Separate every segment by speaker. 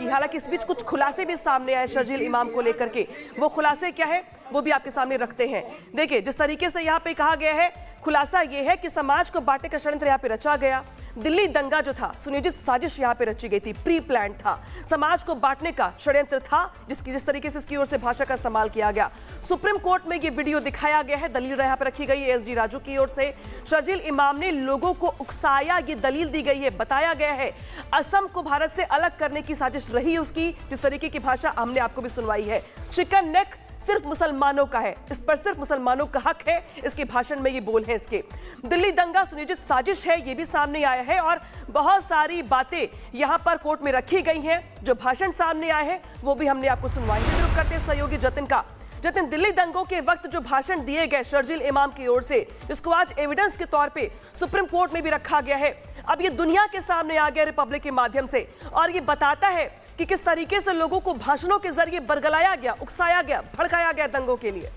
Speaker 1: है। हालांकि इस बीच कुछ खुलासे भी सामने आए शर्जील इमाम को लेकर के, वो खुलासे क्या है वो भी आपके सामने रखते हैं। देखिए, जिस तरीके से यहाँ पे कहा गया है, खुलासा ये है कि समाज को बांटने का षड्यंत्र यहाँ पे रचा गया। दिल्ली दंगा जो था, सुनियोजित साजिश यहाँ पे रची गई थी, प्री प्लान था, समाज को बांटने का षड्यंत्र था, जिस तरीके से इसकी ओर से भाषा का इस्तेमाल किया गया। सुप्रीम कोर्ट में ये वीडियो दिखाया गया है, दलील यहाँ पे रखी गई है एसडी राजू की ओर से। शर्जील इमाम ने लोगों को उकसाया, ये दलील दी गई है, बताया गया है असम को भारत से अलग करने की साजिश रही उसकी। जिस तरीके की भाषा हमने आपको भी सुनवाई है, चिकन नेक सिर्फ मुसलमानों का है, इस पर सिर्फ मुसलमानों का हक है, इसके भाषण में ये बोल है इसके। दिल्ली दंगा सुनियोजित साजिश है, ये भी सामने आया है और बहुत सारी बातें यहां पर कोर्ट में रखी गई हैं। जो भाषण सामने आए हैं वो भी हमने आपको सुनवाई। जरूर करते हैं सहयोगी जतिन का। जतिन, दिल्ली दंगों के वक्त जो भाषण दिए गए शर्जील इमाम की ओर से, इसको आज एविडेंस के तौर पे सुप्रीम कोर्ट में भी रखा गया है। अब ये दुनिया के सामने आ गया रिपब्लिक के माध्यम से, और ये बताता है कि किस तरीके से लोगों को भाषणों के जरिए बरगलाया गया, उकसाया गया, भड़काया गया दंगों के लिए।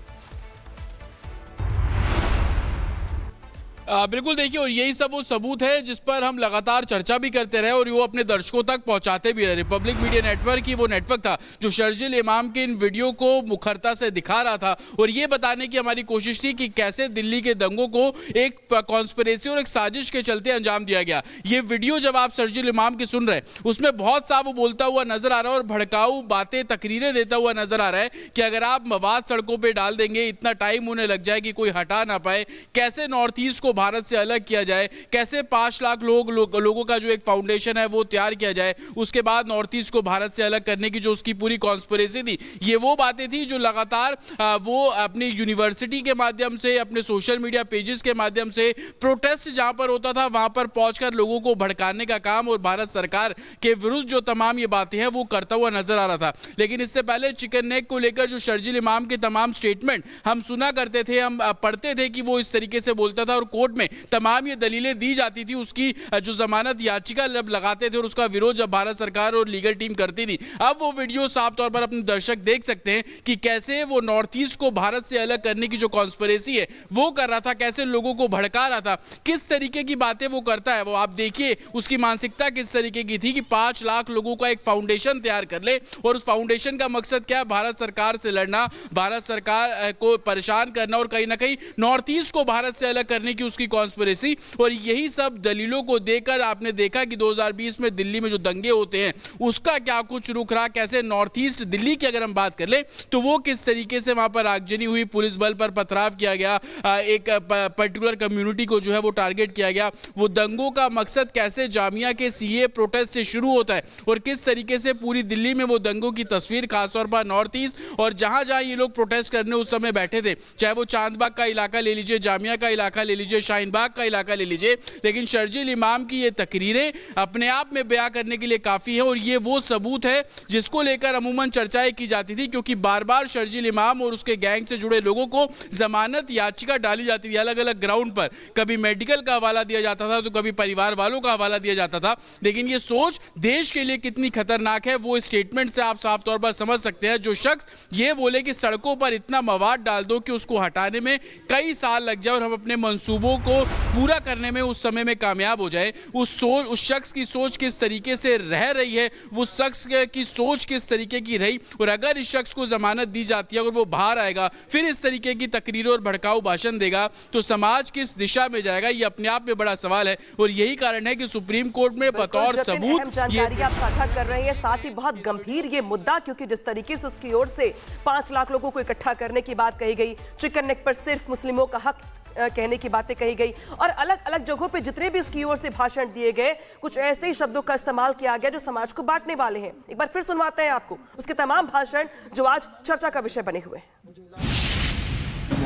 Speaker 2: बिल्कुल, देखिए, और यही सब वो सबूत है जिस पर हम लगातार चर्चा भी करते रहे और वो अपने दर्शकों तक पहुंचाते भी रहे। रिपब्लिक मीडिया नेटवर्क ही वो नेटवर्क था जो शर्जील इमाम के इन वीडियो को मुखरता से दिखा रहा था और ये बताने की हमारी कोशिश थी कि कैसे दिल्ली के दंगों को एक कॉन्स्पिरेसी और एक साजिश के चलते अंजाम दिया गया। ये वीडियो जब आप शर्जील इमाम की सुन रहे हैं, उसमें बहुत साफ वो बोलता हुआ नजर आ रहा है और भड़काऊ बातें, तकरीरें देता हुआ नजर आ रहा है कि अगर आप मवाद सड़कों पर डाल देंगे, इतना टाइम उन्हें लग जाए कि कोई हटा ना पाए, कैसे नॉर्थ ईस्ट को भारत से अलग किया जाए, कैसे 5 लाख लोगों का जो एक फाउंडेशन है वो तैयार किया जाए, उसके बाद नॉर्थ ईस्ट को भारत से अलग करने की जो उसकी पूरी कॉन्स्पिरेसी थी, ये वो बातें थी जो लगातार वो अपनी यूनिवर्सिटी के माध्यम से, अपने सोशल मीडिया पेजेस के माध्यम से, प्रोटेस्ट जहां पर होता था वहां पर पहुंचकर लोगों को भड़काने का काम और भारत सरकार के विरुद्ध जो तमाम ये बातें हैं वो करता हुआ नजर आ रहा था। लेकिन इससे पहले चिकन नेक को लेकर जो शर्जील इमाम के तमाम स्टेटमेंट हम सुना करते थे, हम पढ़ते थे कि वो इस तरीके से बोलता था और कोर्ट में तमाम ये दलीलें दी जाती थी उसकी जो जमानत याचिका जब लगाते थे और उसका विरोध जब भारत सरकार और लीगल टीम करती थी। अब वो वीडियो साफ तौर पर अपने दर्शक देख सकते हैं कि कैसे वो नॉर्थ ईस्ट को भारत से अलग करने की जो कॉन्स्पिरेसी है वो कर रहा था, कैसे लोगों को भड़का रहा था, किस तरीके की बातें वो करता है। वो आप देखिए उसकी मानसिकता किस तरीके की थी कि 5 लाख लोगों का एक फाउंडेशन तैयार कर ले और उस फाउंडेशन का मकसद क्या है, भारत सरकार से लड़ना, भारत सरकार को परेशान करना और कहीं ना कहीं नॉर्थ ईस्ट को भारत से अलग करने की उसकी कॉन्स्पिरेसी। और यही सब दलीलों को देखकर आपने देखा कि 2020 में दिल्ली में जो दंगे होते हैं उसका क्या कुछ रुख रहा, कैसे नॉर्थ ईस्ट दिल्ली की अगर हम बात कर ले तो वो किस तरीके से वहां पर आगजनी हुई, पुलिस बल पर पथराव किया गया, एक पर्टिकुलर कम्युनिटी को जो है वो टारगेट किया गया। वो दंगों का मकसद कैसे जामिया के सीए प्रोटेस्ट से शुरू होता है और किस तरीके से पूरी दिल्ली में वो दंगों की तस्वीर, खासतौर पर नॉर्थ ईस्ट और जहां जहां ये लोग प्रोटेस्ट करने उस समय बैठे थे, चाहे वो चांदबाग का इलाका ले लीजिए, जामिया का इलाका ले लीजिए, शाहीन बाग का इलाका ले लीजिए। लेकिन शर्जील इमाम की ये तकरीरें अपने आप में बयां करने के लिए काफी है और ये वो सबूत है जिसको लेकर अमूमन चर्चाएं की जाती थी, क्योंकि बार बार शर्जील इमाम और उसके गैंग से जुड़े लोगों को जमानत याचिका डाली जाती थी अलग अलग ग्राउंड पर। कभी मेडिकल का हवाला दिया जाता था तो कभी परिवार वालों का हवाला दिया जाता था। लेकिन ये सोच देश के लिए कितनी खतरनाक है वो स्टेटमेंट से आप साफ तौर पर समझ सकते हैं। जो शख्स ये बोले कि सड़कों पर इतना मवाद डाल दो कि उसको हटाने में कई साल लग जाए और हम अपने मंसूबों को पूरा करने में उस समय में कामयाब हो जाए, उस शख्स की सोच किस तरीके से रह रही है, वो शख्स की सोच किस तरीके की रही, और अगर इस शख्स को जमानत दी जाती है और वो बाहर आएगा फिर इस तरीके की तकरीरों और भड़काऊ भाषण देगा तो समाज किस दिशा में जाएगा, ये अपने आप में बड़ा सवाल है। और यही कारण है कि सुप्रीम कोर्ट में बतौर सबूत
Speaker 1: जानकारी आप साझा कर रहे हैं, साथ ही बहुत गंभीर ये मुद्दा, क्योंकि जिस तरीके से उसकी ओर से 5 लाख लोगों को इकट्ठा करने की बात कही गई, चिकन नेक पर सिर्फ मुस्लिमों का हक कहने की बातें कही गई और अलग अलग जगहों पे जितने भी इसकी ओर से भाषण दिए गए कुछ ऐसे ही शब्दों का इस्तेमाल किया गया जो समाज को बांटने वाले हैं। एक बार फिर सुनवाते हैं आपको उसके तमाम भाषण जो आज चर्चा का विषय बने हुए हैं।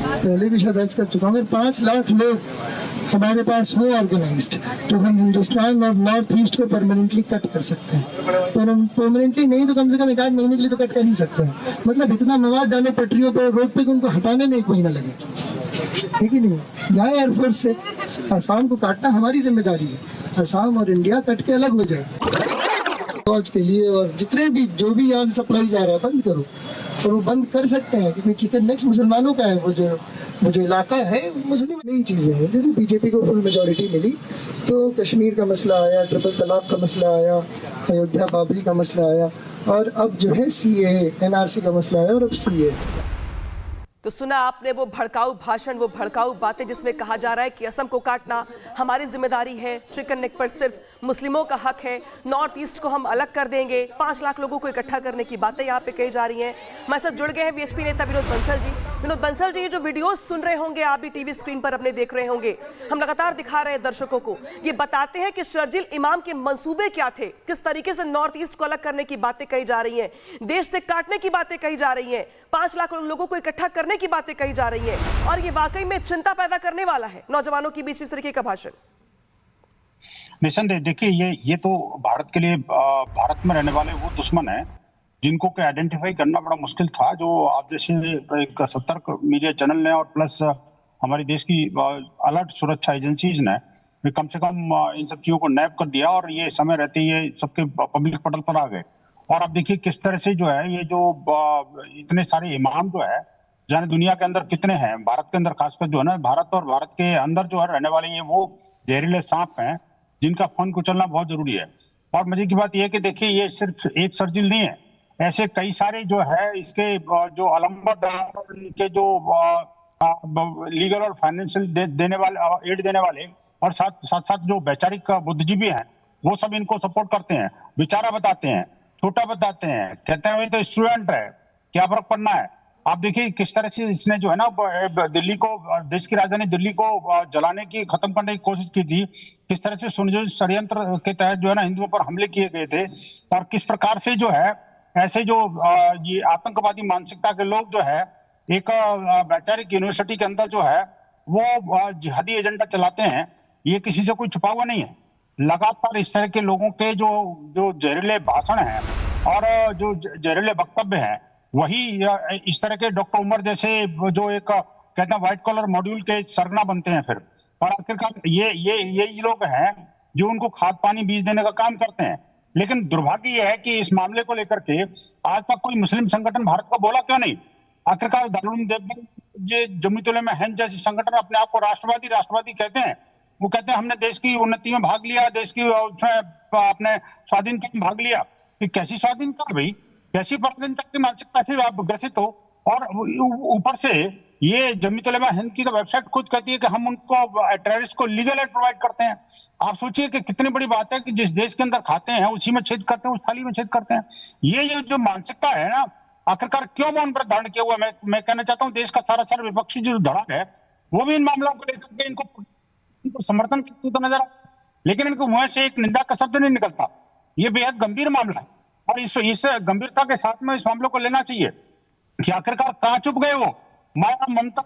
Speaker 3: पहले भी शायद कर चुका हूँ। 5 लाख लोग हमारे पास हो ऑर्गेनाइज्ड तो हम हिंदुस्तान और नॉर्थ ईस्ट को परमानेंटली कट कर सकते हैं। परमानेंटली नहीं तो कम से कम 1 आध महीने के लिए तो कट कर ही सकते हैं। मतलब इतना मवाद डालो पटरियों पर, रोड पे, उनको हटाने में 1 महीना लगे, ठीक ही नहीं। यहाँ एयरफोर्स से असम को काटना हमारी जिम्मेदारी है। असम और इंडिया कट के अलग हो जाए फौज के लिए, और जितने भी जो भी यहाँ से सप्लाई जा रहा है बंद करो। और वो बंद कर सकते हैं क्योंकि चिकन नेक्स मुसलमानों का है, वो जो इलाका है मुस्लिम नई चीज़ें हैं। जैसे बीजेपी को फुल मेजोरिटी मिली तो कश्मीर का मसला आया, ट्रिपल तलाक का मसला आया, अयोध्या बाबरी का मसला आया, और अब जो है CAA NRC का मसला आया, और अब CA।
Speaker 1: तो सुना आपने वो भड़काऊ भाषण, वो भड़काऊ बातें जिसमें कहा जा रहा है कि असम को काटना हमारी जिम्मेदारी है, चिकन नेक पर सिर्फ मुस्लिमों का हक है, नॉर्थ ईस्ट को हम अलग कर देंगे, 5 लाख लोगों को इकट्ठा करने की बातें यहाँ पे कही जा रही हैं। हमारे साथ जुड़ गए हैं VHP नेता विनोद बंसल जी। विनोद बंसल जी, ये जो वीडियोस सुन रहे होंगे, आप भी टीवी स्क्रीन पर अपने देख रहे होंगे, हम लगातार दिखा रहे हैं दर्शकों को, ये बताते हैं कि शर्जील इमाम के मंसूबे क्या थे, किस तरीके से नॉर्थ ईस्ट को अलग करने की बातें कही जा रही हैं, देश से काटने की बातें कही जा रही हैं, 5 लाख लोगों को इकट्ठा करने की बातें कही जा रही है, और ये वाकई में चिंता पैदा करने वाला है नौजवानों के बीच इस तरीके का भाषण।
Speaker 4: निसंदेह देखिए, ये तो भारत के लिए, भारत में रहने वाले वो दुश्मन है जिनको के आइडेंटिफाई करना बड़ा मुश्किल था, जो आप जैसे एक सतर्क मीडिया चैनल ने और प्लस हमारे देश की अलर्ट सुरक्षा एजेंसीज ने कम से कम इन सब चीजों को नैप कर दिया, और ये समय रहते ही सबके पब्लिक पटल पर आ गए। और अब देखिए किस तरह से जो है ये जो इतने सारे इमाम जो है, जाने दुनिया के अंदर कितने हैं, भारत के अंदर खासकर जो है ना, भारत और भारत के अंदर जो है रहने वाले ये वो जहरीले सांप हैं जिनका फन कुचलना बहुत जरूरी है। और मजे की बात यह है कि देखिए ये सिर्फ एक शर्जील नहीं है, ऐसे कई सारे जो है इसके जो अलंबरदार, इनके जो लीगल और फाइनेंशियल देने वाले, एड देने वाले, और साथ साथ जो वैचारिक बुद्धिजीवी हैं, वो सब इनको सपोर्ट करते हैं, बेचारा बताते हैं, छोटा बताते हैं, कहते हैं वही तो स्टूडेंट है, क्या फर्क पड़ना है। आप देखिए किस तरह से इसने जो है ना दिल्ली को, देश की राजधानी दिल्ली को जलाने की, खत्म करने की कोशिश की थी, किस तरह से सुनियोजित षड्यंत्र के तहत जो है ना हिंदुओं पर हमले किए गए थे, और किस प्रकार से जो है ऐसे जो ये आतंकवादी मानसिकता के लोग जो है एक वैचारिक यूनिवर्सिटी के अंदर जो है वो जिहादी एजेंडा चलाते हैं, ये किसी से कोई छुपा हुआ नहीं है। लगातार इस तरह के लोगों के जो जहरीले भाषण हैं और जो जहरीले वक्तव्य हैं, वही इस तरह के डॉक्टर उमर जैसे जो एक कहते हैं व्हाइट कॉलर मॉड्यूल के सरगना बनते हैं फिर, और आखिरकार ये लोग हैं जो उनको खाद पानी बीज देने का काम करते हैं। लेकिन दुर्भाग्य यह है कि इस मामले को लेकर के आज तक कोई मुस्लिम संगठन भारत का बोला क्यों नहीं। आखिरकार दारुल उलूम देवबंद, जमीयत उलमा हिंद जैसे संगठन अपने आप को राष्ट्रवादी कहते हैं, वो कहते हैं हमने देश की उन्नति में भाग लिया, देश की अपने स्वाधीनता में भाग लिया। कैसी स्वाधीनता भाई, कैसी स्वाधीनता की मानसिकता से आप ग्रसित हो। और ऊपर से ये जमीयत उलमा हिंद की तो वेबसाइट खुद कहती है कि हम उनको टेररिस्ट को लीगल एड प्रोवाइड करते हैं। आप सोचिए कि कितनी बड़ी बात है कि जिस देश के अंदर खाते हैं उसी में छेद करते हैं, उस थाली में छेद करते हैं। ये जो मानसिकता है ना, आखिरकार क्यों मौन पर धारण किया हुआ। मैं कहना चाहता हूं देश का सारा विपक्षी जो धड़क है वो भी इन मामलों को लेकर के इनको समर्थन करते तो नजर, लेकिन इनको मुंह से एक निंदा का शब्द नहीं निकलता। ये बेहद गंभीर मामला है और इस गंभीरता के साथ में इस मामले को लेना चाहिए कि आखिरकार कहां चुप गए वो माया, ममता,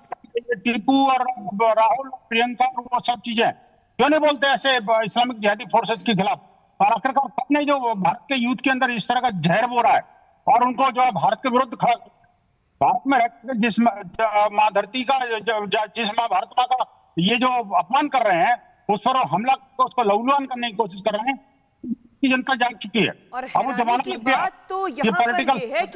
Speaker 4: टीपू और राहुल, प्रियंका और वो सब चीजें क्यों नहीं बोलते ऐसे इस्लामिक जिहादी फोर्सेस के खिलाफ। और आखिरकार कौन है जो भारत के यूथ के अंदर इस तरह का जहर बो रहा है और उनको जो भारत के विरुद्ध खड़ा, भारत में रहकर जिस माँ धरती का, जिस माँ भारत माँ का ये जो अपमान कर रहे हैं, उस पर हमला उसको लहूलुहान करने की कोशिश कर रहे हैं। जनता जाग चुकी है।
Speaker 1: और
Speaker 4: अब वो जमाना
Speaker 1: की बात तो यहाँ पर ये है कि